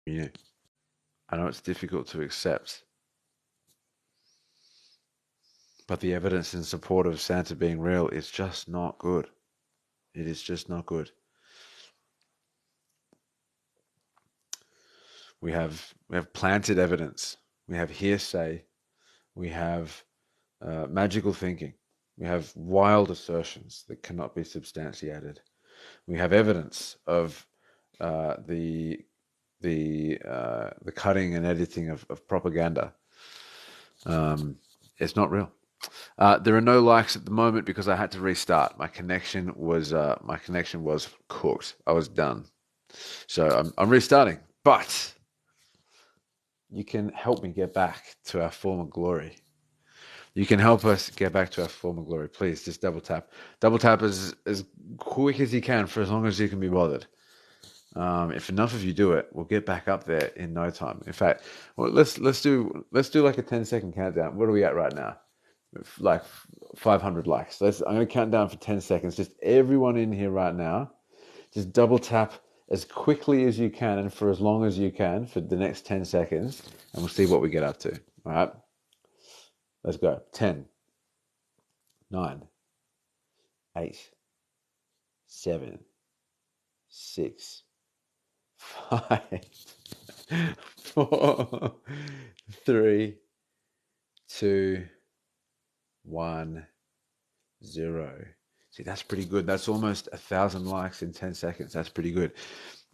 you. I know it's difficult to accept, but the evidence in support of Santa being real is just not good. It is just not good. We have planted evidence. We have hearsay. We have magical thinking. We have wild assertions that cannot be substantiated. We have evidence of the cutting and editing of propaganda. It's not real. There are no likes at the moment because I had to restart. My connection was cooked. I was done. So I'm restarting. But you can help me get back to our former glory. You can help us get back to our former glory. Please just double tap. Double tap as quick as you can for as long as you can be bothered. If enough of you do it, we'll get back up there in no time. In fact, well, let's do like a 10-second countdown. What are we at right now? Like 500 likes. I'm going to count down for 10 seconds. Just everyone in here right now, just double tap as quickly as you can and for as long as you can for the next 10 seconds, and we'll see what we get up to. All right, let's go. 10, 9, 8, 7, 6, 5, 4, 3, 2, 1, 0. See, that's pretty good. That's almost 1,000 likes in 10 seconds. That's pretty good.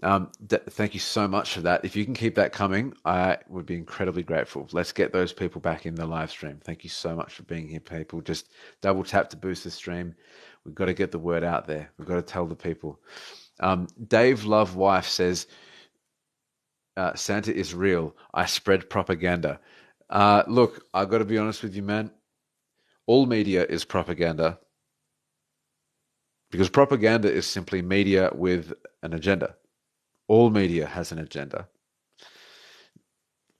Thank you so much for that. If you can keep that coming, I would be incredibly grateful. Let's get those people back in the live stream. Thank you so much for being here, people. Just double tap to boost the stream. We've got to get the word out there. We've got to tell the people. Dave Love Wife says, Santa is real. I spread propaganda. Look, I've got to be honest with you, man. All media is propaganda because propaganda is simply media with an agenda. All media has an agenda.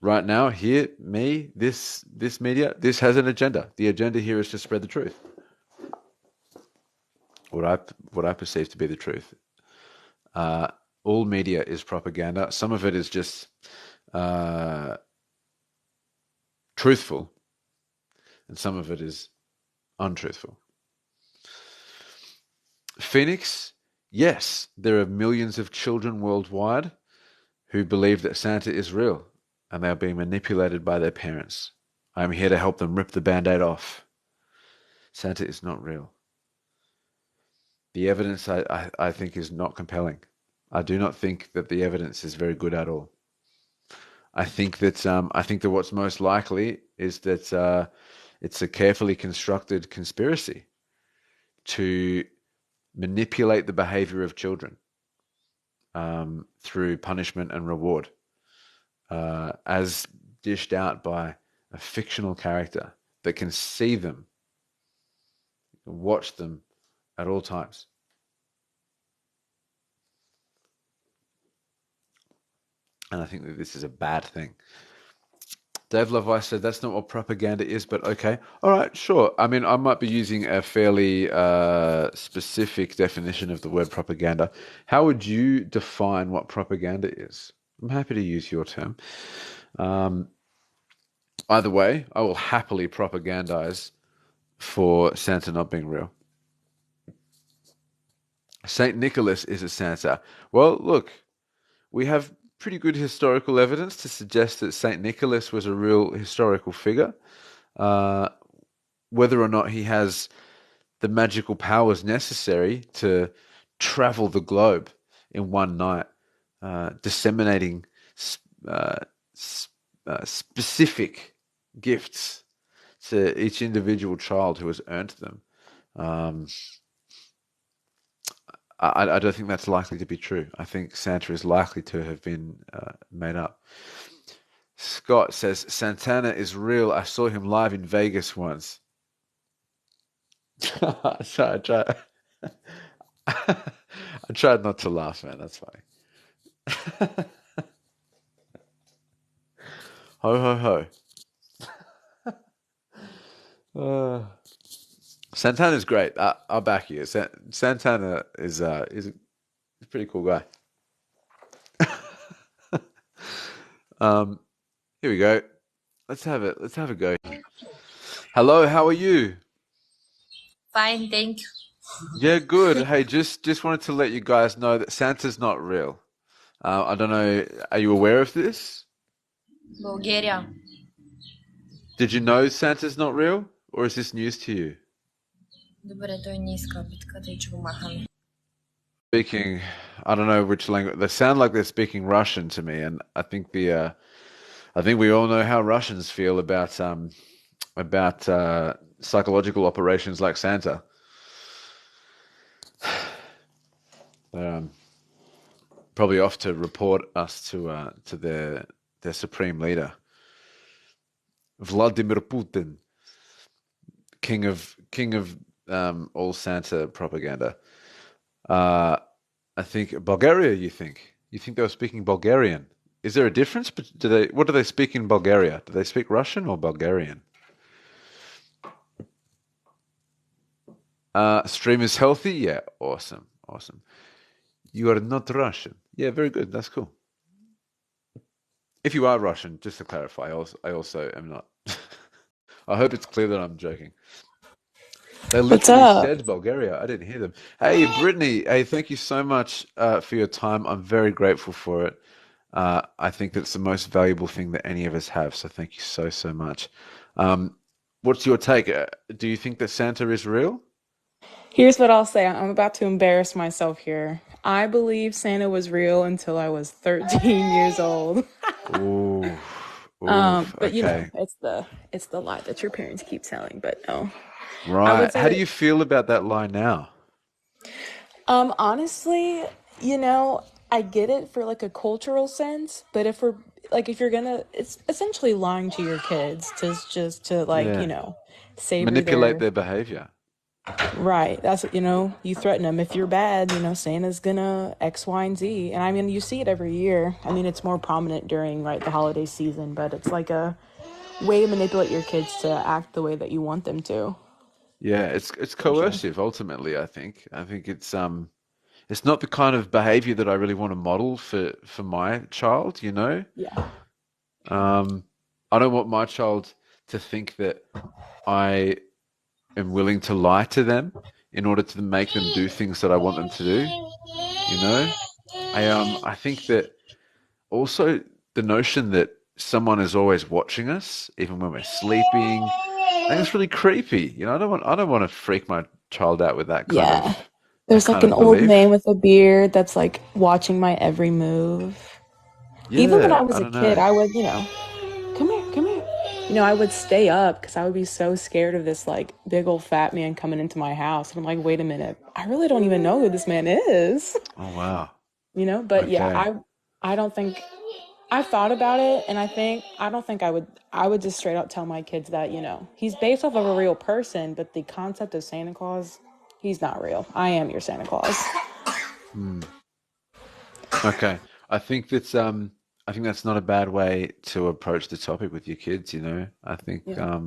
Right now, here, me, this media, this has an agenda. The agenda here is to spread the truth. What I perceive to be the truth. All media is propaganda. Some of it is just truthful, and some of it is untruthful. Phoenix, yes, there are millions of children worldwide who believe that Santa is real and they are being manipulated by their parents. I am here to help them rip the band-aid off. Santa is not real. The evidence, I think, is not compelling. I do not think that the evidence is very good at all. I think that what's most likely is that it's a carefully constructed conspiracy to manipulate the behavior of children through punishment and reward, as dished out by a fictional character that can see them, watch them at all times. And I think that this is a bad thing. Dave Levi said that's not what propaganda is, but okay. All right, sure. I mean, I might be using a fairly specific definition of the word propaganda. How would you define what propaganda is? I'm happy to use your term. Either way, I will happily propagandize for Santa not being real. Saint Nicholas is a Santa. Well, look, we have pretty good historical evidence to suggest that Saint Nicholas was a real historical figure. Whether or not he has the magical powers necessary to travel the globe in one night, disseminating specific gifts to each individual child who has earned them. I don't think that's likely to be true. I think Santa is likely to have been made up. Scott says, Santana is real. I saw him live in Vegas once. I tried not to laugh, man. That's funny. Ho, ho, ho. Santana's great. I'll back you. Santana is a pretty cool guy. Um, here we go. Let's have it. Let's have a go. Hello, how are you? Fine, thank you. Yeah, good. Hey, just wanted to let you guys know that Santa's not real. I don't know. Are you aware of this? Bulgaria. Did you know Santa's not real, or is this news to you? Добре, той не иска битка, тъй че го махаме. Speaking, I don't know which language. They sound like they're speaking Russian to me, and I think we all know how Russians feel about psychological operations like Santa. Um, Probably off to report us to their supreme leader, Vladimir Putin, king of all Santa propaganda. Uh, I think Bulgaria. You think they were speaking Bulgarian? Is there a difference? But what do they speak in Bulgaria? Do they speak Russian or Bulgarian? Stream is healthy. Yeah, awesome, awesome. You are not Russian. Yeah, very good. That's cool. If you are Russian, just to clarify, I also am not. I hope it's clear that I'm joking. They What's literally up? said Bulgaria. I didn't hear them. Hey, Brittany. Hey, thank you so much for your time. I'm very grateful for it. I think that's the most valuable thing that any of us have. So thank you so, so much. Um, what's your take? Do you think that Santa is real? Here's what I'll say. I'm about to embarrass myself here. I believe Santa was real until I was 13 years old. Ooh, oof. But Okay. it's the lie that your parents keep telling. But no, I would Right. say How do that you feel about that lie now? honestly, I get it for like a cultural sense, but if you're gonna, it's essentially lying to your kids to just to like, Yeah. savor Manipulate their. their behavior. Right. You threaten them. If you're bad, Santa's gonna X, Y, and Z. And I mean, you see it every year. I mean, it's more prominent during, right, the holiday season, but it's like a way to manipulate your kids to act the way that you want them to, Yeah, it's for sure. coercive ultimately, I think. I think it's not the kind of behavior that I really want to model for my child, you know? Yeah. Um, I don't want my child to think that I am willing to lie to them in order to make them do things that I want them to do, you know? I think that also the notion that someone is always watching us, even when we're sleeping, I think it's really creepy. You know, I don't want to freak my child out with Yeah. that There's kind like an of old man belief. with a beard that's like watching my every move. Even when Yeah, I was I a don't kid, know. I would, come here, come here. I would stay up because I would be so scared of this like big old fat man coming into my house. And I'm like, wait a minute, I really don't even know who this man is. Oh wow. But yeah, Okay. I don't think I've thought about it, and I don't think I would just straight up tell my kids that, he's based off of a real person, but the concept of Santa Claus, he's not real. I am your Santa Claus. Hmm. Okay. I think that's not a bad way to approach the topic with your kids, you know. Yeah.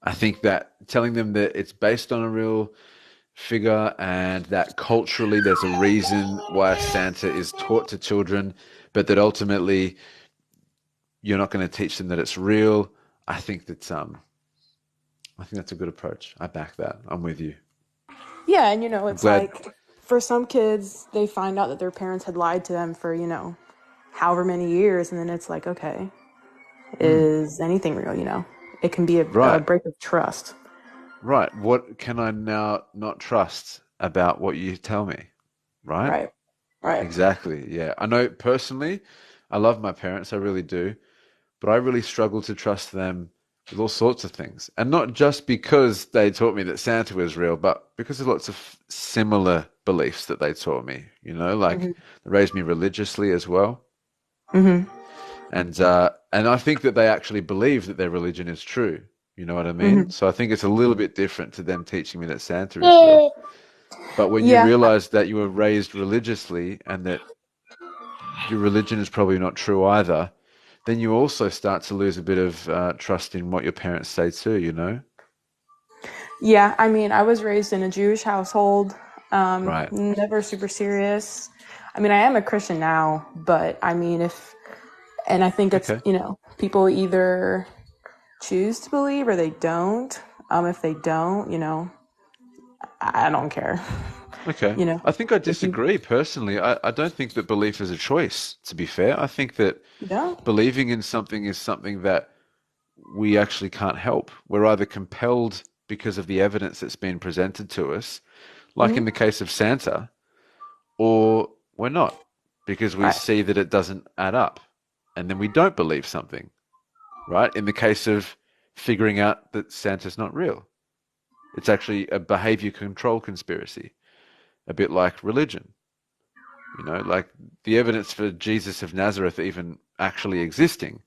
I think that telling them that it's based on a real figure and that culturally there's a reason why Santa is taught to children, but that ultimately you're not going to teach them that it's real. I think I think that's a good approach. I back that. I'm with you. Yeah, and I'm it's glad. like for some kids, they find out that their parents had lied to them for, however many years, and then it's like, okay, Hmm. is anything real, It can be a Right. break of trust. Right. What can I now not trust about what you tell me? Right? Right. Right. Exactly. Yeah. I know personally, I love my parents, I really do, but I really struggle to trust them with all sorts of things. And not just because they taught me that Santa was real, but because of lots of similar beliefs that they taught me, you know, like Hmm. they raised me religiously as well. Hmm. And I think that they actually believe that their religion is true. You know what I mean? Hmm. So I think it's a little bit different to them teaching me that Santa is real. But when you Yeah. realize that you were raised religiously and that your religion is probably not true either, then you also start to lose a bit of trust in what your parents say too, you know? Yeah, I mean, I was raised in a Jewish household, Right. never super serious. I mean, I am a Christian now, but I mean, if And I think it's, Okay. people either choose to believe or they don't. If they don't, I don't care. Okay. You know, I think I if you, disagree personally. I don't think that belief is a choice, to be fair. I think that yeah. believing in something is something that we actually can't help. We're either compelled because of the evidence that's been presented to us, like Hmm. in the case of Santa, or we're not because we Right. see that it doesn't add up and then we don't believe something, right? In the case of figuring out that Santa's not real, it's actually a behavior control conspiracy, a bit like religion. Like the evidence for Jesus of Nazareth even actually existing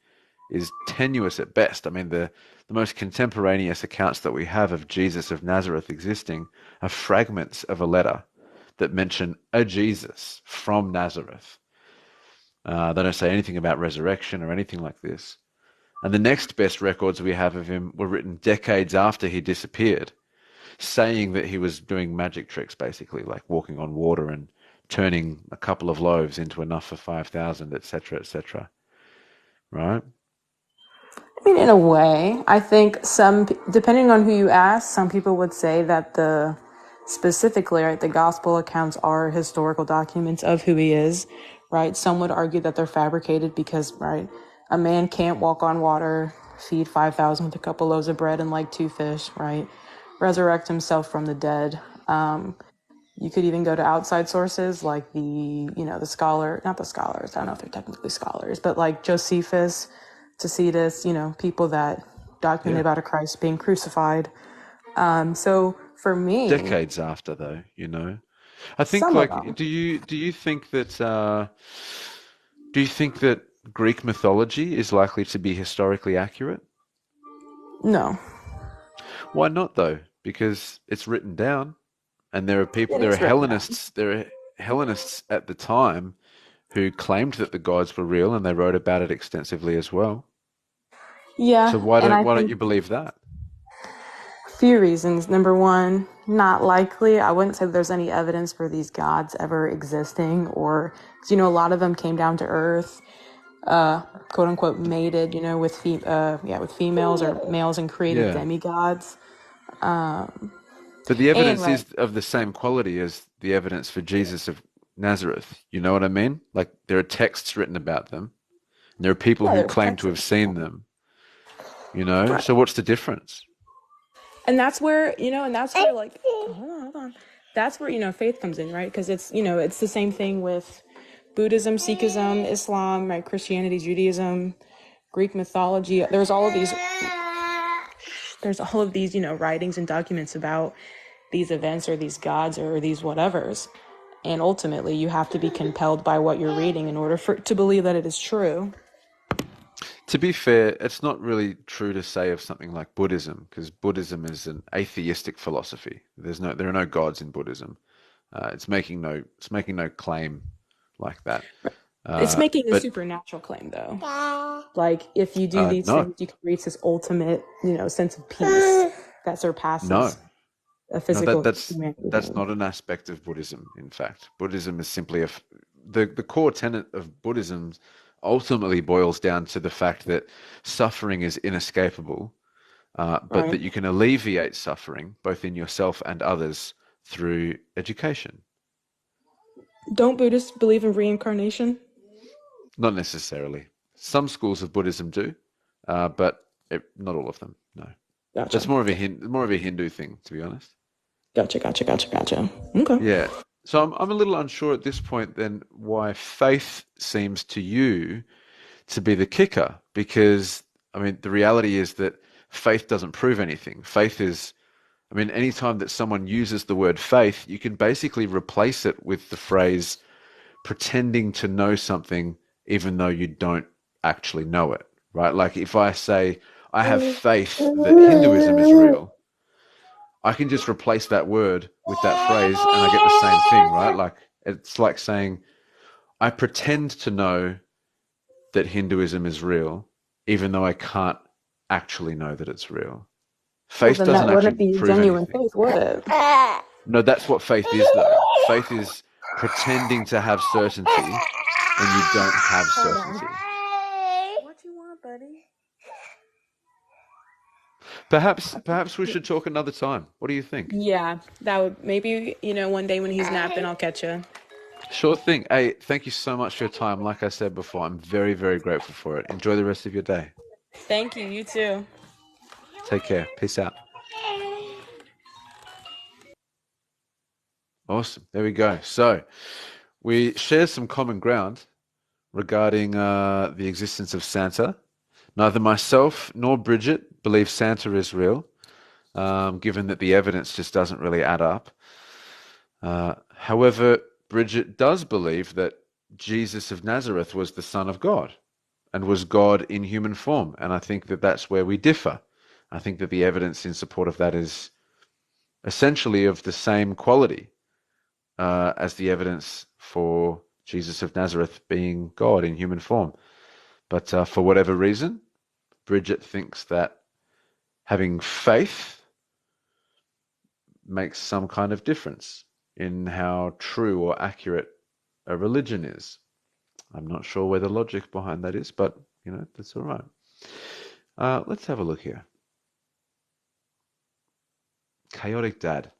is tenuous at best. I mean, the most contemporaneous accounts that we have of Jesus of Nazareth existing are fragments of a letter that mention a Jesus from Nazareth. They don't say anything about resurrection or anything like this. And the next best records we have of him were written decades after he disappeared, saying that he was doing magic tricks, basically, like walking on water and turning a couple of loaves into enough for 5,000, etc., etc. Right? I mean, in a way, I think depending on who you ask, some people would say that specifically, right, the gospel accounts are historical documents of who he is, right? Some would argue that they're fabricated because, right, a man can't walk on water, feed 5,000 with a couple loaves of bread and like two fish, right? Resurrect himself from the dead. You could even go to outside sources like the scholar, not the scholars, I don't know if they're technically scholars, but like Josephus, Tacitus, people that documented Yeah. about a Christ being crucified. So for me, Decades after, though. I think, some of like, them, do you think that Greek mythology is likely to be historically accurate? no, Why not, though? Because it's written down, and it there are is written down. Hellenists at the time who claimed that the gods were real, and they wrote about it extensively as well. So Yeah, and I why don't think you believe that? a few reasons. Number one, not likely. I wouldn't say that there's any evidence for these gods ever existing, or because a lot of them came down to Earth, quote unquote, mated, with females or males and created Yeah. demigods. Um, But the and evidence right, is of the same quality as the evidence for Jesus of Nazareth. You know what I mean? Like there are texts written about them. And there are people yeah, who there's claim to have Texas. seen them, you know? Right. So what's the difference? And that's where, and that's where like, hold on. That's where, faith comes in, right? Because it's the same thing with Buddhism, Sikhism, Islam, right? Christianity, Judaism, Greek mythology. There's all of these, writings and documents about these events or these gods or these whatevers. And ultimately, you have to be compelled by what you're reading in order to believe that it is true. To be fair, it's not really true to say of something like Buddhism, because Buddhism is an atheistic philosophy. There are no gods in Buddhism. It's making no claim like that. It's making a But supernatural claim, though. Like, if you do these no, things, you can reach this ultimate, sense of peace that no, surpasses a no. physical humanity That's thing. not an aspect of Buddhism. In fact, Buddhism is simply the core tenet of Buddhism ultimately boils down to the fact that suffering is inescapable, but Right? that you can alleviate suffering both in yourself and others through education. Don't Buddhists believe in reincarnation? Not necessarily. Some schools of Buddhism do, but not all of them. No, that's Gotcha. more of a Hindu thing, to be honest. Gotcha. Okay. Yeah. So I'm a little unsure at this point then why faith seems to you to be the kicker, because I mean the reality is that faith doesn't prove anything. I mean, anytime that someone uses the word faith, you can basically replace it with the phrase pretending to know something even though you don't actually know it, right? Like if I say I have faith that Hinduism is real, I can just replace that word with that phrase and I get the same thing, right? Like it's like saying I pretend to know that Hinduism is real even though I can't actually know that it's real. Well, Faith then that doesn't wouldn't actually be prove genuine anything. faith, would it? No, that's what faith is, though. Faith is pretending to have certainty when you don't have Hold on. certainty. buddy. Perhaps we should talk another time. What do you think? Yeah, that would maybe, one day when he's napping, I'll catch you. Sure thing. Hey, thank you so much for your time. Like I said before, I'm very, very grateful for it. Enjoy the rest of your day. Thank you. You too. Take care. Peace out. Awesome. There we go. So we share some common ground regarding the existence of Santa. Neither myself nor Bridget believe Santa is real, given that the evidence just doesn't really add up. However, Bridget does believe that Jesus of Nazareth was the Son of God and was God in human form. And I think that that's where we differ. I think that the evidence in support of that is essentially of the same quality as the evidence for Jesus of Nazareth being God in human form. But for whatever reason, Bridget thinks that having faith makes some kind of difference in how true or accurate a religion is. I'm not sure where the logic behind that is, but that's all right. Let's have a look here. Chaotic Dad.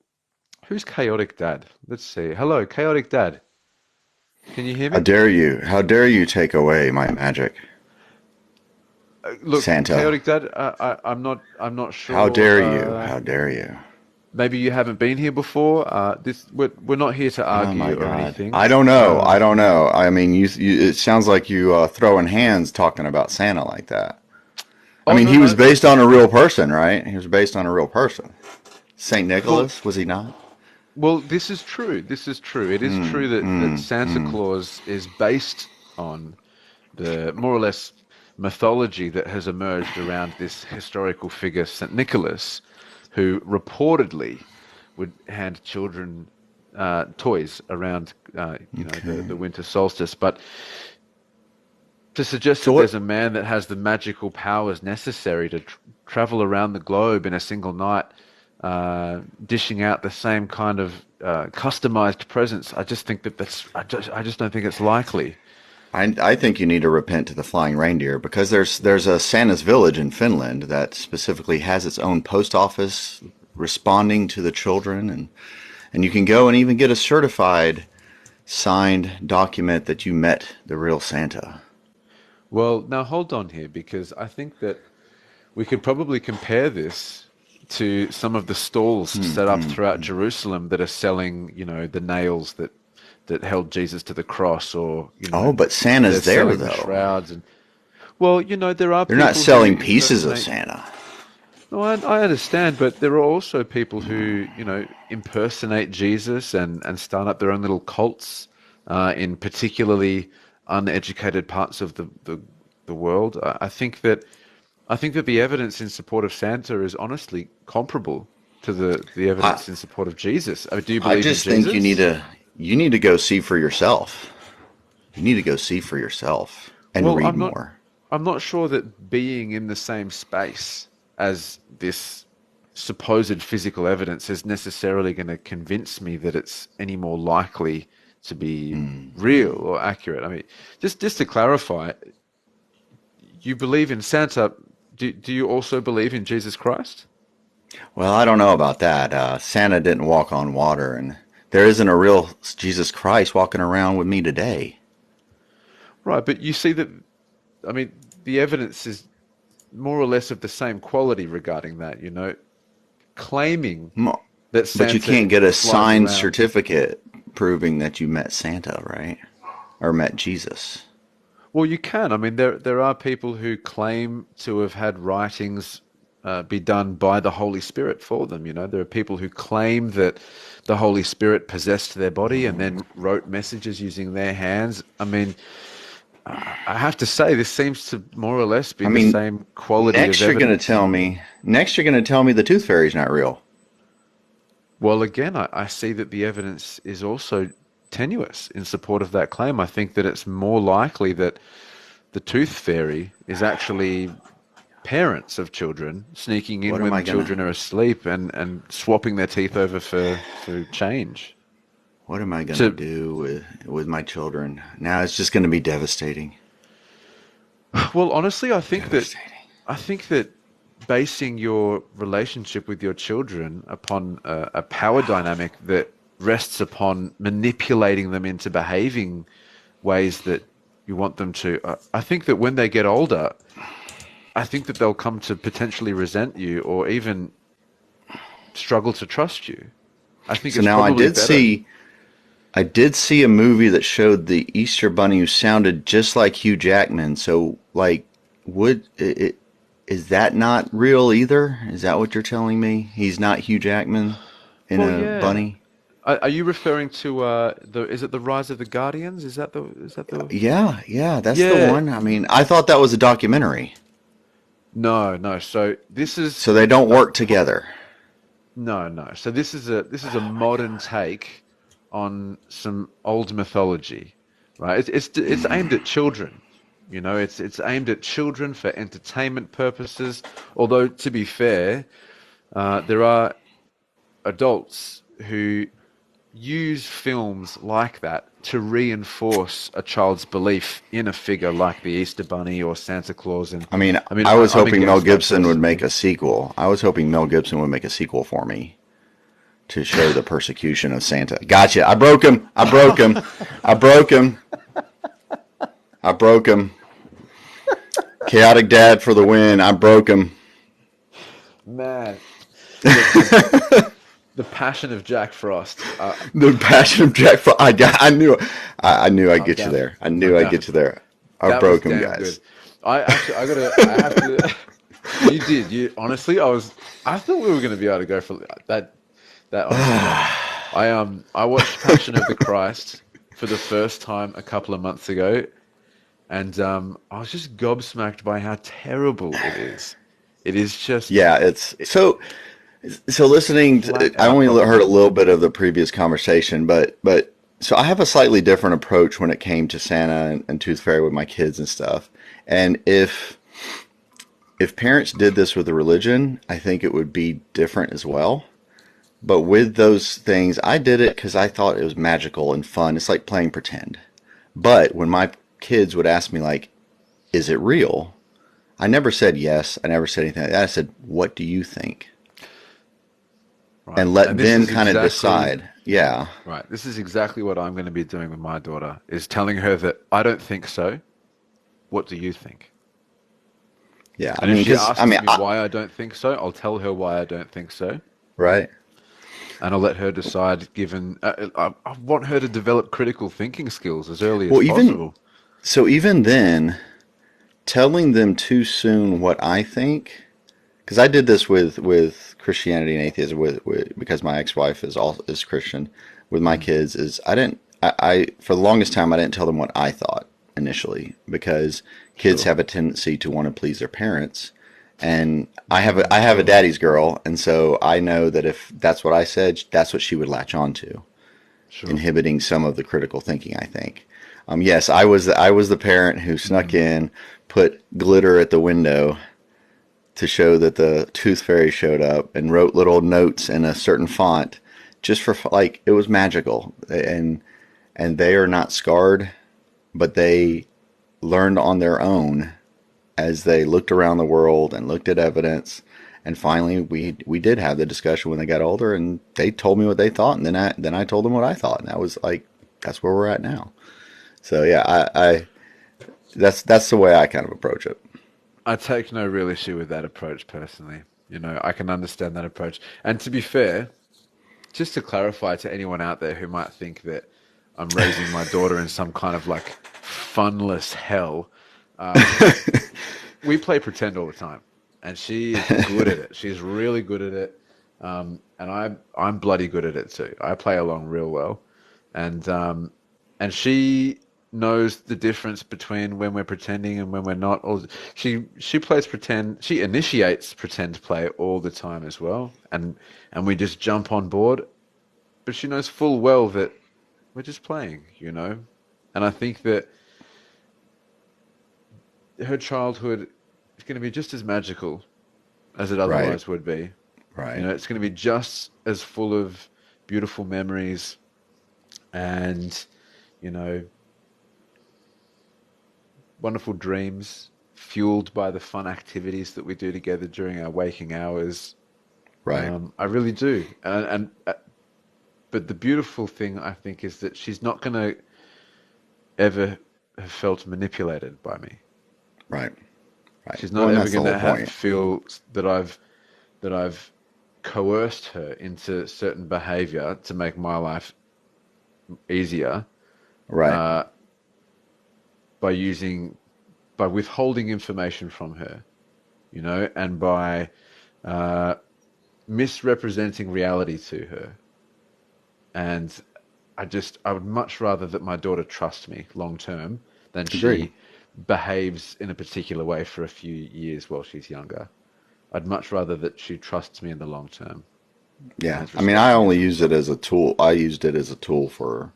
Who's Chaotic Dad? Let's see. Hello, Chaotic Dad. Can you hear me? How dare you? How dare you take away my magic, Look, Santa? Chaotic Dad. I'm not sure. How dare you? How dare you? Maybe you haven't been here before. We're not here to Oh my argue or God! anything. I don't know. I don't know. I mean, it sounds like you throwing hands talking about Santa like that. I Oh mean, no he was no. based on a real person, right? He was based on a real person. Saint Well, Nicholas, was he not? well, this is true. This is true. It is true that Santa Claus is based on the more or less mythology that has emerged around this historical figure, St. Nicholas, who reportedly would hand children toys around, Okay. the winter solstice. But to suggest So that what? there's a man that has the magical powers necessary to travel around the globe in a single night, dishing out the same kind of customized presents, I just think that I just don't think it's likely. I think you need to repent to the flying reindeer because there's a Santa's village in Finland that specifically has its own post office responding to the children, and you can go and even get a certified signed document that you met the real Santa. Well, now hold on here because I think that we could probably compare this to some of the stalls set up throughout Jerusalem that are selling, the nails that held Jesus to the cross, or Oh, but they're Santa's there selling the though. shrouds. And well, there are They're not people who selling pieces of impersonate. Santa. No, I understand, but there are also people who impersonate Jesus and start up their own little cults in particularly uneducated parts of the world. I think that the evidence in support of Santa is honestly comparable to the I evidence in support of Jesus. Do you I believe in just think Jesus? you need to go see for yourself. You need to go see for yourself and Well, read I'm not. more. I'm not sure that being in the same space as this supposed physical evidence is necessarily going to convince me that it's any more likely to be real or accurate. I mean, just to clarify, you believe in Santa. Do you also believe in Jesus Christ? Well, I don't know about that. Santa didn't walk on water, and there isn't a real Jesus Christ walking around with me today. Right, but you see that, I mean, the evidence is more or less of the same quality regarding that, claiming Mo- that But you Santa can't get a flies signed around. certificate proving that you met Santa, right? Or met Jesus. Well, you can. I mean, there are people who claim to have had writings be done by the Holy Spirit for them. There are people who claim that the Holy Spirit possessed their body and then wrote messages using their hands. I mean, I have to say, this seems to more or less be I the mean, same quality of evidence. next you're gonna tell me the tooth fairy's not real. Well, again, I see that the evidence is also tenuous in support of that claim. I think that it's more likely that the tooth fairy is actually parents of children sneaking in What am I when gonna children are asleep and swapping their teeth over for change. what am I gonna So, do with my children? Now it's just gonna be devastating. Well, honestly, Devastating. I think that basing your relationship with your children upon a power dynamic that rests upon manipulating them into behaving ways that you want them to, I think that when they get older, I think that they'll come to potentially resent you or even struggle to trust you. I think So it's now probably better. I did see a movie that showed the Easter Bunny who sounded just like Hugh Jackman. So like, would it, is that not real either? Is that what you're telling me? He's not Hugh Jackman in Well, a yeah. bunny? Are you referring to the? Is it the Rise of the Guardians? Is that the? Is that the? Yeah, yeah, that's the Yeah. one. I mean, I thought that was a documentary. No, no. So this is So they don't a work together. no, no. So this is a modern take on some old mythology, right? It's aimed at children. It's aimed at children for entertainment purposes. Although to be fair, there are adults who use films like that to reinforce a child's belief in a figure like the Easter Bunny or Santa Claus. And I mean, I mean, I was I'm hoping Mel against that Gibson would make personally. a sequel. I was hoping Mel Gibson would make a sequel for me to show the persecution of Santa. Gotcha. I broke him. I broke him. I broke him. I broke him. Chaotic Dad for the win. I broke him. Man, the passion of Jack Frost. The Passion of Jack. I knew I'd I'm get you down. there. I I'm knew I'd down. get you there. I That was broke him, damn good. guys. I have to. You did. You honestly, I thought we were going to be able to go for that. That honestly, I watched Passion of the Christ for the first time a couple of months ago, and I was just gobsmacked by how terrible it is. It is just Yeah, it's so listening to, flat I out only heard a propaganda. little bit of the previous conversation, but so I have a slightly different approach when it came to Santa and Tooth Fairy with my kids and stuff. And if parents did this with a religion, I think it would be different as well. But with those things, I did it because I thought it was magical and fun. It's like playing pretend. But when my kids would ask me like, "Is it real?" I never said yes. I never said anything like that. I said, "What do you think?" Right. And let And this them is kind of exactly decide. Yeah, right. This is exactly what I'm going to be doing with my daughter, is telling her that I don't think so. What do you think? yeah. I And if mean, she because I asks mean, me why I don't think so, I'll tell her why I don't think so. right. And I'll let her decide, given I want her to develop critical thinking skills as early as Well, possible. even then, telling them too soon what I think, because I did this with Christianity and atheism because my ex-wife is Christian. With my Mm, kids, is I didn't I for the longest time I didn't tell them what I thought initially because kids sure. have a tendency to want to please their parents. And I have a Sure. daddy's girl, and so I know that if that's what I said, that's what she would latch on to, Sure. inhibiting some of the critical thinking, I think. Yes, I was the parent who snuck Mm, in, put glitter at the window to show that the tooth fairy showed up, and wrote little notes in a certain font, just for like it was magical. And they are not scarred, but they learned on their own as they looked around the world and looked at evidence. And finally, we did have the discussion when they got older, and they told me what they thought, and then I told them what I thought, and that was like that's where we're at now. So yeah, I that's the way I kind of approach it. I take no real issue with that approach personally. I can understand that approach. And to be fair, just to clarify to anyone out there who might think that I'm raising my daughter in some kind of like funless hell, um, we play pretend all the time, and she is good at it. She's really good at it, and I'm bloody good at it too. I play along real well, and she knows the difference between when we're pretending and when we're not. Or she plays pretend. She initiates pretend play all the time as well, and we just jump on board. But she knows full well that we're just playing. And I think that her childhood is going to be just as magical as it Right, otherwise would be. right. It's going to be just as full of beautiful memories and, you know, wonderful dreams fueled by the fun activities that we do together during our waking hours. Right. I really do. But the beautiful thing, I think, is that she's not going to ever have felt manipulated by me. Right. Right. She's Well, not and ever that's the going whole to have point. feel that I've coerced her into certain behavior to make my life easier Right. uh, by by withholding information from her, and by uh, misrepresenting reality to her. And I would much rather that my daughter trust me long term than Agreed. she behaves in a particular way for a few years while she's younger. I'd much rather that she trusts me in the long term and Yeah. has I mean, respect I for me only in the long use it term. as a tool. I used it as a tool for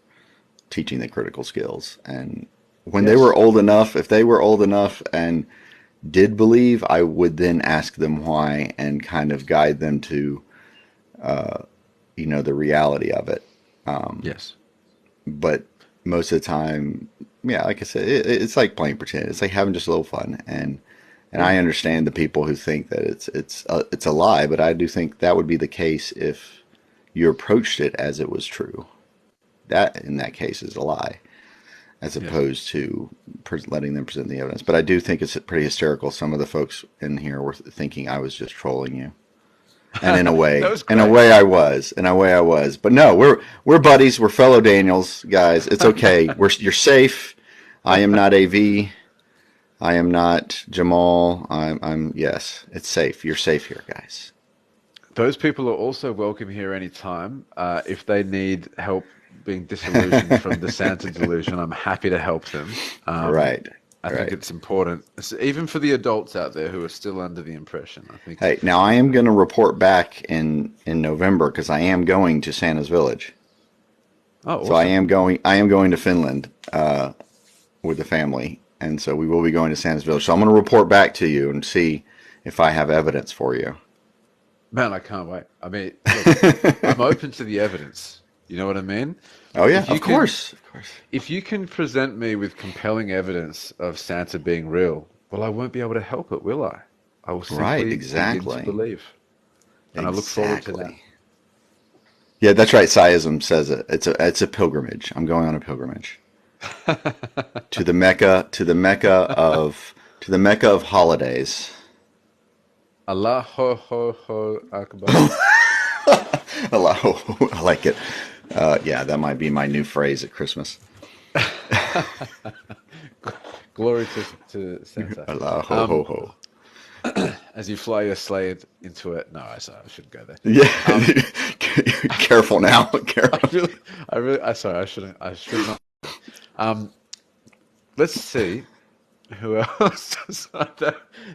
teaching the critical skills. And when they were Yes. old enough, if they were old enough and did believe, I would then ask them why and kind of guide them to, the reality of it. Yes. But most of the time, yeah, like I said, it's like playing pretend. It's like having just a little fun. And Yeah. I understand the people who think that it's a lie, but I do think that would be the case if you approached it as it was true. That in that case is a lie, as Yeah. opposed to letting them present the evidence. But I do think it's pretty hysterical. Some of the folks in here were thinking I was just trolling you, and That was in a great. way I was, in a way I was. But no, we're buddies. We're fellow Daniels, guys. It's okay. You're safe. I am not AV. I am not Jamal. I'm yes. It's safe. You're safe here, guys. Those people are also welcome here anytime. If they need help being disillusioned from the Santa delusion, I'm happy to help them. Right. I think Right. it's important, even for the adults out there who are still under the impression. I think, Hey, now I am going to report back in November because I am going to Santa's Village. oh, So I awesome. am going. I am going to Finland with the family, and so we will be going to Santa's Village. So I'm going to report back to you and see if I have evidence for you. Man, I can't wait. I mean, look, I'm open to the evidence. You know what I mean? Oh yeah, If you of can, course, of course. if you can present me with compelling evidence of Santa being real, well, I won't be able to help it, will I? I will Right, simply begin to exactly, believe, and I look forward to that. exactly. Yeah, that's right. Siasm says it. It's a pilgrimage. I'm going on a pilgrimage to the Mecca of holidays. Allah ho ho ho Akbar. Hello, I like it. Yeah, that might be my new phrase at Christmas. Glory to Santa. Allah ho ho Um, ho. as you fly your sleigh into it. No, I shouldn't go there. Yeah, Um, careful now. I Careful. I sorry, I should not. Um, let's see who else.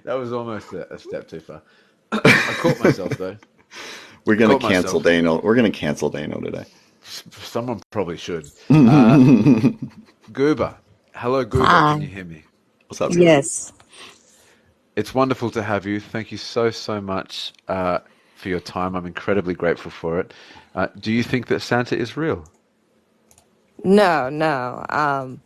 That was almost a step too far. I caught myself though. We're gonna Caught cancel myself. Dano. We're gonna cancel Dano today. Someone probably should. Uh, Goober. Hello, Goober. Can you Hi. hear me? What's up, Goober? Yes. It's wonderful to have you. Thank you so much for your time. I'm incredibly grateful for it. Do you think that Santa is real? No, no. Oh,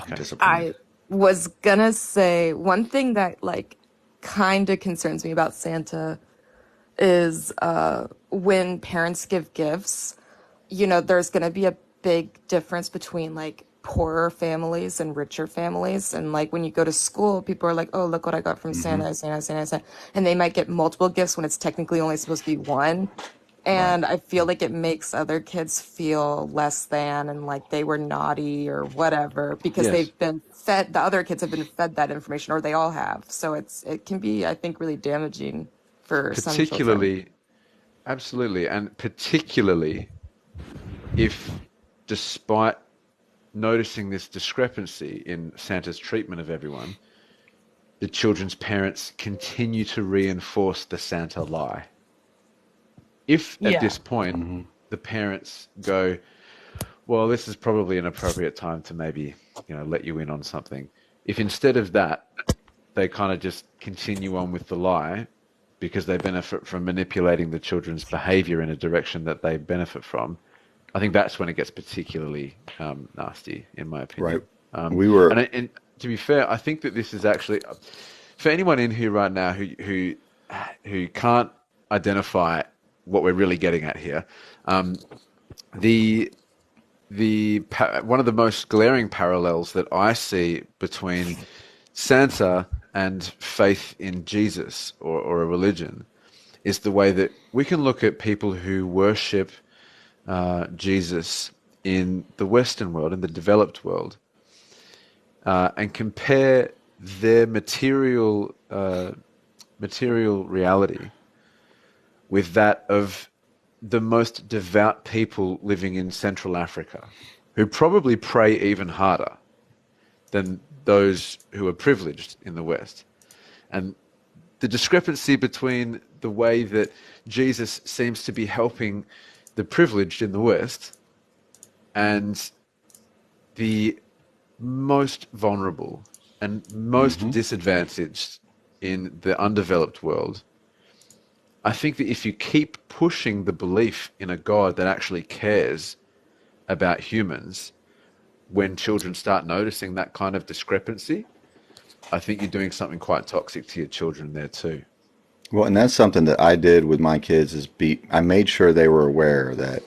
I'm Okay. disappointed. I was gonna say one thing that like kind of concerns me about Santa is when parents give gifts, there's gonna be a big difference between like poorer families and richer families. And like when you go to school, people are like, oh, look what I got from Hmm. Santa, Santa, Santa, Santa. And they might get multiple gifts when it's technically only supposed to be one. Right. And I feel like it makes other kids feel less than and like they were naughty or whatever because Yes. they've been fed, the other kids have been fed that information or they all have. So it can be, I think, really damaging for some children. Particularly, absolutely, and particularly if, despite noticing this discrepancy in Santa's treatment of everyone, the children's parents continue to reinforce the Santa lie. If at Yeah. this point Hmm. the parents go, well, this is probably an appropriate time to maybe, let you in on something. If instead of that, they kind of just continue on with the lie because they benefit from manipulating the children's behavior in a direction that they benefit from, I think that's when it gets particularly nasty, in my Right. opinion. We were. And to be fair, I think that this is actually for anyone in here right now who can't identify what we're really getting at here. The one of the most glaring parallels that I see between Santa and faith in Jesus or a religion is the way that we can look at people who worship Jesus in the Western world, in the developed world, and compare their material reality with that of the most devout people living in Central Africa, who probably pray even harder than those who are privileged in the West. And the discrepancy between the way that Jesus seems to be helping the privileged in the West and the most vulnerable and most disadvantaged in the undeveloped world. I think that if you keep pushing the belief in a God that actually cares about humans, when children start noticing that kind of discrepancy, I think you're doing something quite toxic to your children there too. Well, and that's something that I did with my kids I made sure they were aware that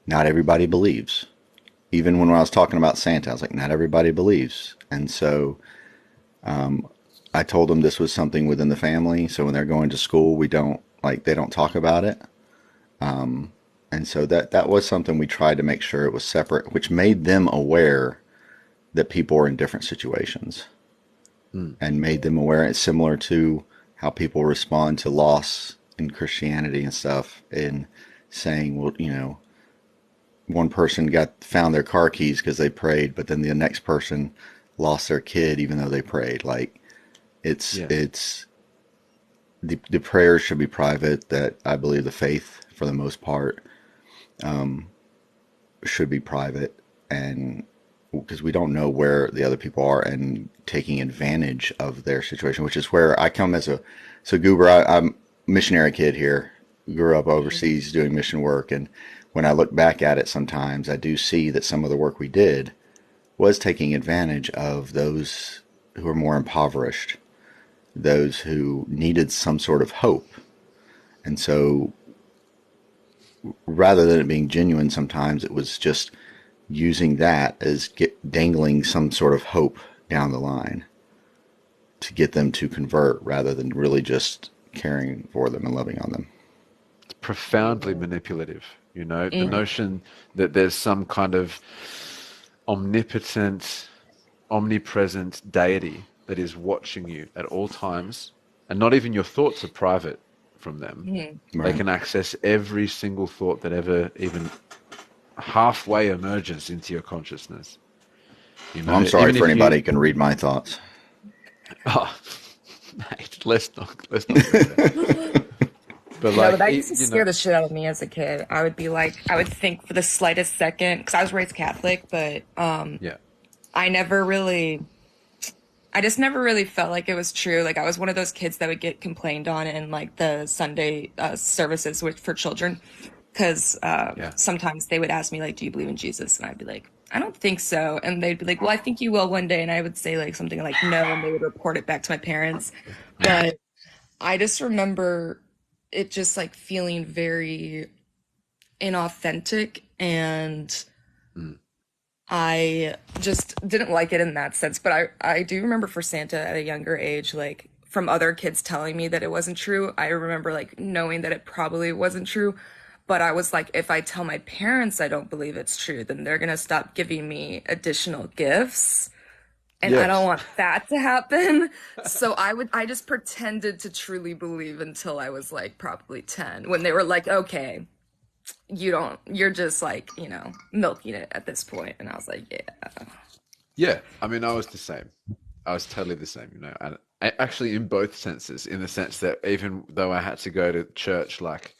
not everybody believes. Even when I was talking about Santa, I was like, not everybody believes. And so I told them this was something within the family. So when they're going to school, they don't talk about it. And so that was something we tried to make sure it was separate, which made them aware that people are in different situations and made them aware. It's similar to how people respond to loss in Christianity and stuff, in saying, well, one person found their car keys because they prayed, but then the next person lost their kid even though they prayed. Like it's the prayers should be private. That I believe the faith, for the most part, should be private, and because we don't know where the other people are and taking advantage of their situation, which is where I come so Goober, I'm a missionary kid here, grew up overseas doing mission work. And when I look back at it, sometimes I do see that some of the work we did was taking advantage of those who are more impoverished, those who needed some sort of hope. And so rather than it being genuine, sometimes it was just using that as dangling some sort of hope down the line to get them to convert, rather than really just caring for them and loving on them. It's profoundly manipulative, the notion that there's some kind of omnipotent, omnipresent deity that is watching you at all times, and not even your thoughts are private from them. Mm-hmm. They can access every single thought that ever even halfway emerges into your consciousness. Well, I'm sorry for anybody who can read my thoughts. Oh, mate, let's not do that. But but that used to scare the shit out of me as a kid. I would think for the slightest second, because I was raised Catholic, but I just never really felt like it was true. Like, I was one of those kids that would get complained on in like the Sunday services for children, because sometimes they would ask me like, "Do you believe in Jesus?" And I'd be like, "I don't think so." And they'd be like, "Well, I think you will one day." And I would say like something like, "No," and they would report it back to my parents. But I just remember it just like feeling very inauthentic, and I just didn't like it in that sense. But I do remember for Santa at a younger age, like from other kids telling me that it wasn't true, I remember like knowing that it probably wasn't true. But I was like, if I tell my parents I don't believe it's true, then they're going to stop giving me additional gifts. And I don't want that to happen. So I just pretended to truly believe until I was like probably 10, when they were like, "Okay, you're just like, milking it at this point." And I was like, yeah. Yeah. I mean, I was the same. I was totally the same, and actually in both senses, in the sense that even though I had to go to church like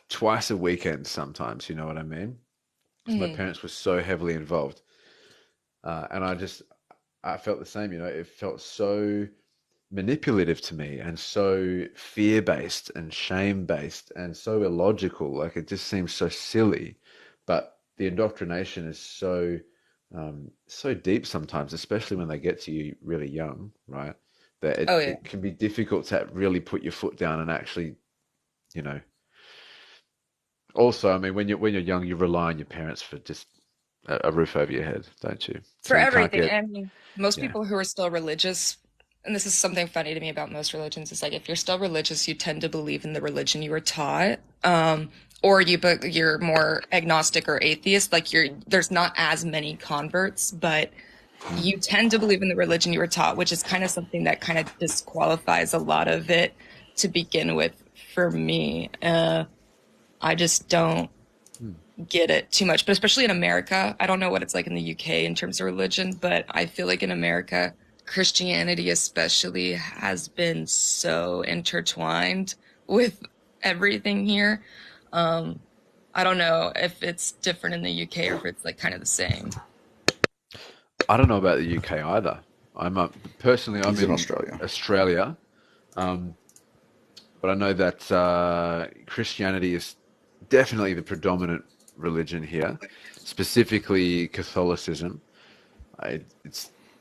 twice a weekend sometimes, you know what I mean? Because my parents were so heavily involved. And I felt the same, it felt so manipulative to me, and so fear-based and shame-based and so illogical. Like, it just seems so silly, but the indoctrination is so so deep sometimes, especially when they get to you really young, right? That Oh yeah. it can be difficult to really put your foot down and actually, you know. Also, I mean, when you're young, you rely on your parents for just a roof over your head, don't you? So For you can't everything. get, I mean, most yeah. people who are still religious, and this is something funny to me about most religions, is like if you're still religious, you tend to believe in the religion you were taught. Or you're more agnostic or atheist, like there's not as many converts, but you tend to believe in the religion you were taught, which is kind of something that kind of disqualifies a lot of it to begin with for me. I just don't Hmm. get it too much, but especially in America. I don't know what it's like in the UK in terms of religion, but I feel like in America, Christianity especially has been so intertwined with everything here. Um, I don't know if it's different in the UK or if it's like kind of the same. I don't know about the UK either. Personally, I'm He's in in Australia. Australia, um, but I know that Christianity is definitely the predominant religion here, specifically Catholicism.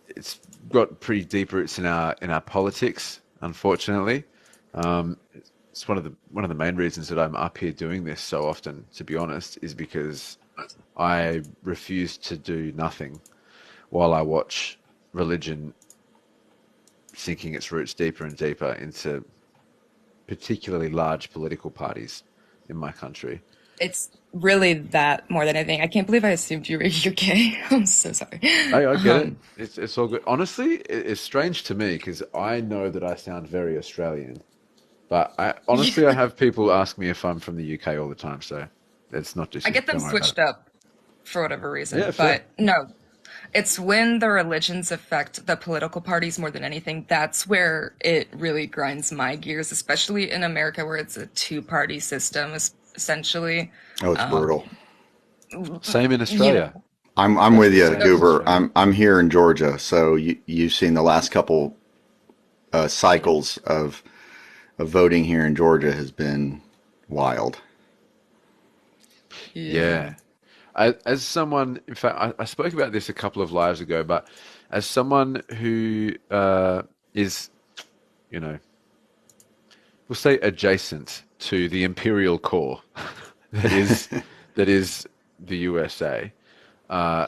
It's got pretty deep roots in our politics, unfortunately. It's one of the main reasons that I'm up here doing this so often, to be honest, is because I refuse to do nothing while I watch religion sinking its roots deeper and deeper into particularly large political parties in my country. It's really that more than anything. I can't believe I assumed you were UK. I'm so sorry. I get it. Um, It's all good. Honestly, it's strange to me because I know that I sound very Australian, but I honestly I yeah, have people ask me if I'm from the UK all the time, so it's not just I you. get them Don't worry about it. switched up for whatever Yeah, reason, fair. but no, it's when the religions affect the political parties more than anything. That's where it really grinds my gears, especially in America where it's a two-party system, essentially. Oh, it's Um, brutal. Same in you Australia. know, I'm That's with the you, same in so Goober. Australia. I'm here in Georgia, so you've seen the last couple cycles of voting here in Georgia has been wild. yeah. Yeah. As someone, in fact, I spoke about this a couple of lives ago, but as someone who is, you know, we'll say adjacent to the imperial core that is that is the USA, uh,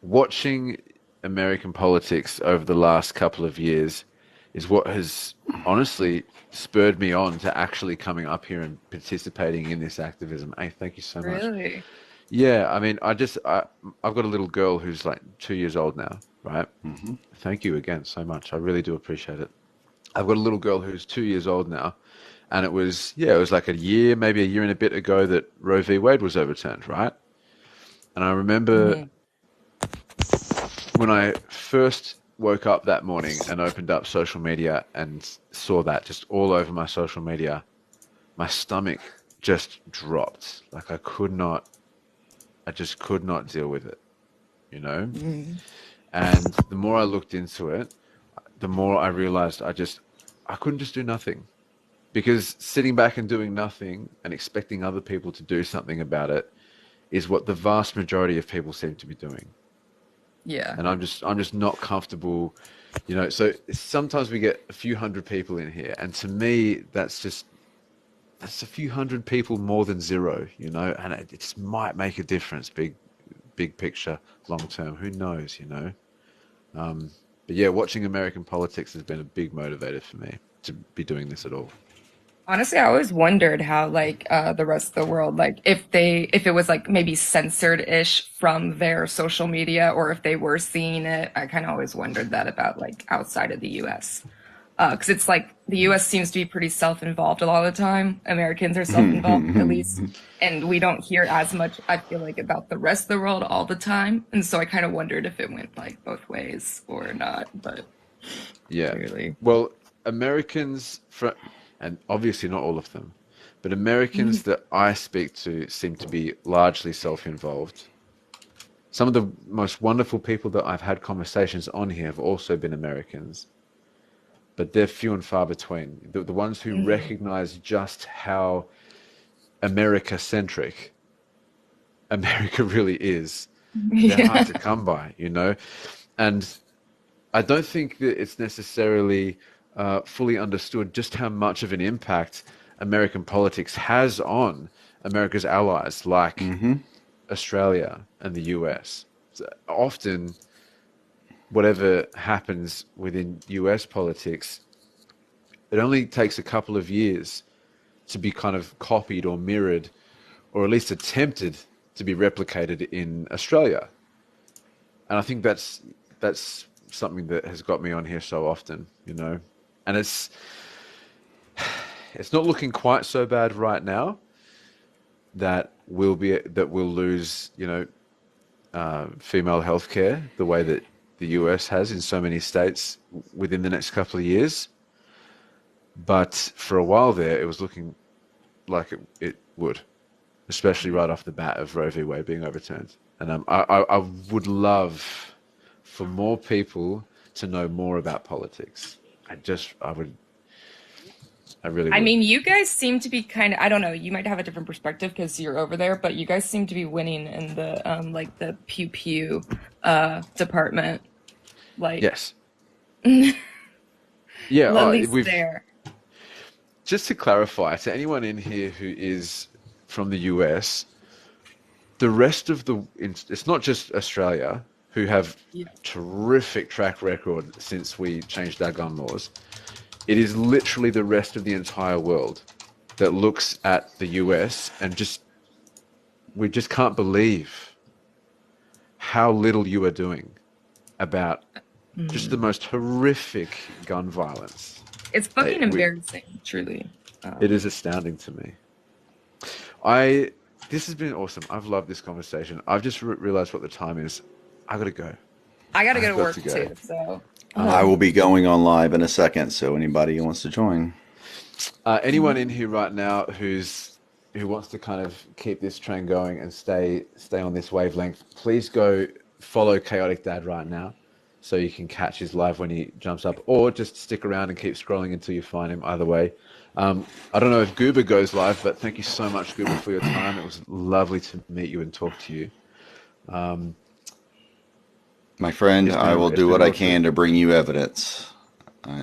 watching American politics over the last couple of years is what has honestly spurred me on to actually coming up here and participating in this activism. Hey, thank you so much. Really? Yeah, I mean, I've got a little girl who's like 2 years old now, right? Thank you again so much. I really do appreciate it. I've got a little girl who's 2 years old now, and it was like a year, maybe a year and a bit ago that Roe v. Wade was overturned, right? And I remember Hmm. when I first woke up that morning and opened up social media and saw that just all over my social media, my stomach just dropped. Like I just could not deal with it, you know? And the more I looked into it, the more I realized I couldn't just do nothing. Because sitting back and doing nothing and expecting other people to do something about it is what the vast majority of people seem to be doing. Yeah. And I'm just not comfortable, you know. So sometimes we get a few hundred people in here, and to me, that's a few hundred people more than zero, you know, and it just might make a difference, big picture, long term. Who knows, you know? But yeah, watching American politics has been a big motivator for me to be doing this at all. Honestly, I always wondered how like the rest of the world, like if it was like maybe censored-ish from their social media or if they were seeing it. I kind of always wondered that about like outside of the US. Because it's like the US seems to be pretty self-involved a lot of the time. Americans are self-involved at least, and we don't hear as much, I feel like, about the rest of the world all the time. And so I kind of wondered if it went like both ways or not, but Yeah. clearly. Well, and obviously not all of them, but Americans that I speak to seem to be largely self-involved. Some of the most wonderful people that I've had conversations on here have also been Americans, but they're few and far between. The ones who recognize just how America-centric America really is They're hard Yeah. to come by, and I don't think that it's necessarily fully understood just how much of an impact American politics has on America's allies, like Hmm. Australia and the US. So often, whatever happens within US politics, it only takes a couple of years to be kind of copied or mirrored, or at least attempted to be replicated in Australia. And I think that's something that has got me on here so often. And it's not looking quite so bad right now that we'll lose, female healthcare the way that the US has in so many states within the next couple of years. But for a while there, it was looking like it would, especially right off the bat of Roe v. Wade being overturned. And I would love for more people to know more about politics. I really I would. mean, you guys seem to be kind of, I don't know, you might have a different perspective because you're over there, but you guys seem to be winning in the like the pew pew department. Like Yes. Yeah. at least We've there. just to clarify to anyone in here who is from the US, the rest of it's not just Australia who have Yeah. terrific track record since we changed our gun laws. It is literally the rest of the entire world that looks at the US and we just can't believe how little you are doing about just the most horrific gun violence. It's Hey, fucking embarrassing, truly. it is astounding to me. I This has been awesome. I've loved this conversation. I've just realized what the time is. I gotta go. I gotta go I've to got work to go. too, so I will be going on live in a second, so anybody who wants to join. Anyone in here right now who wants to kind of keep this train going and stay on this wavelength, please go follow Chaotic Dad right now, so you can catch his live when he jumps up, or just stick around and keep scrolling until you find him. Either way, I don't know if Goober goes live, but thank you so much, Goober, for your time. It was lovely to meet you and talk to you. My friend, I will It's do been what I awesome. can to bring you evidence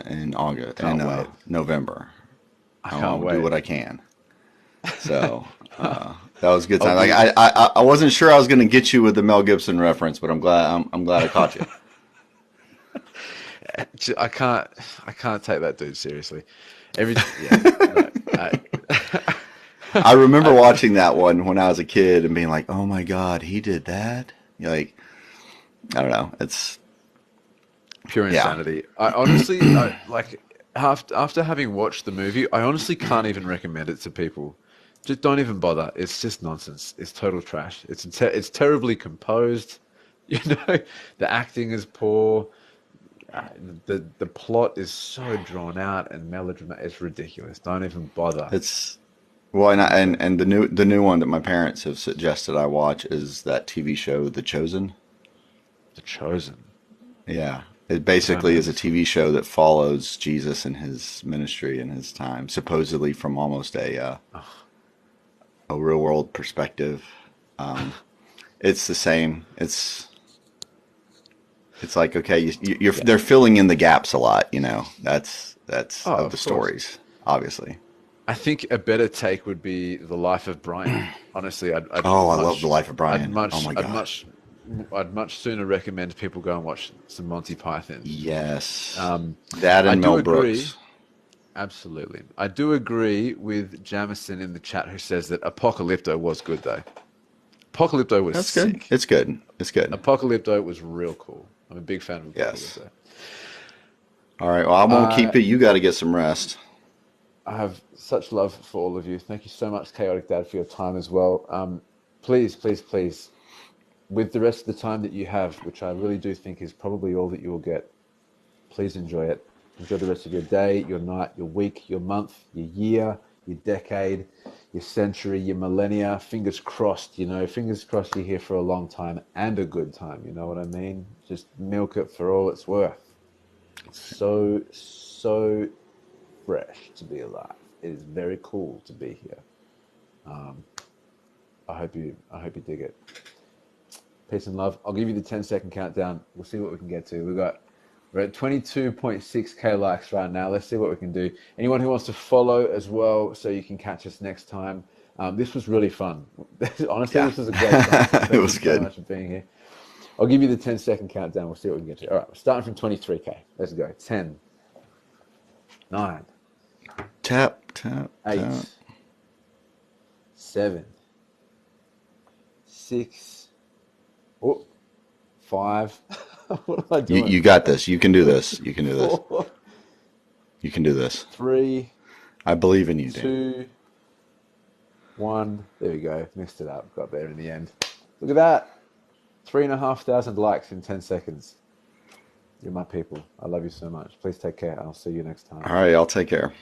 in August Can't and wait. November. I I can't will do wait. what I can. So that was a good I'll time. Like be. I wasn't sure I was going to get you with the Mel Gibson reference, but I'm glad I caught you. I can't take that dude seriously. Yeah, no, I remember I, watching that one when I was a kid and being like, "Oh my God, he did that." You're like, I don't know. It's pure yeah. insanity. I honestly, like after having watched the movie, I honestly can't even recommend it to people. Just don't even bother. It's just nonsense. It's total trash. It's terribly composed. You know, the acting is poor. Uh, the plot is so drawn out and melodramatic. It's ridiculous. Don't even bother. It's well, and the new one that my parents have suggested I watch is that TV show, The Chosen. The Chosen. Yeah. It I don't basically know is a this. TV show that follows Jesus and his ministry and his time, supposedly from almost a real world perspective. Um, it's the same. It's like okay, Yeah. they're filling in the gaps a lot. That's Oh, of the of course. stories, obviously. I think a better take would be the life of Brian. Honestly, Oh, I love the life of I'd Brian. Oh much, my I'd God. much, I'd much sooner recommend people go and watch some Monty Python. Yes, Um, that I and do Mel agree, Brooks. absolutely. I do agree with Jamison in the chat who says that Apocalypto was good though. Apocalypto was That's good. sick. It's good. It's good. Apocalypto was real cool. I'm a big fan of Yes. Apocalypto. All right. Well, I won't Uh, keep it. You got to get some rest. I have such love for all of you. Thank you so much, Chaotic Dad, for your time as well. Please, please, please, with the rest of the time that you have, which I really do think is probably all that you will get, please enjoy it. Enjoy the rest of your day, your night, your week, your month, your year, your decade, your century, your millennia. Fingers crossed, fingers crossed you're here for a long time and a good time. You know what I mean? Just milk it for all it's worth. It's so, so fresh to be alive. It is very cool to be here. Um, I hope you dig it. Peace and love. I'll give you the 10-second countdown. We'll see what we can get to. We're at 22.6K likes right now. Let's see what we can do. Anyone who wants to follow as well, so you can catch us next time. This was really fun. Honestly, This was a great time. Thank It was you good. so much for being here. I'll give you the 10-second countdown. We'll see what we can get to. All right, we're starting from 23K. Let's go. 10, 9, Tap, tap, 8, tap. 7, 6, 5. What am I doing? You got this. You can do this. You can do this. 4, You can do this. 3, I believe in you, Dan. 2, 1. There we go. Mixed it up. Got there in the end. Look at that. 3,500 likes in 10 seconds. You're my people. I love you so much. Please take care. I'll see you next time. All right, I'll take care.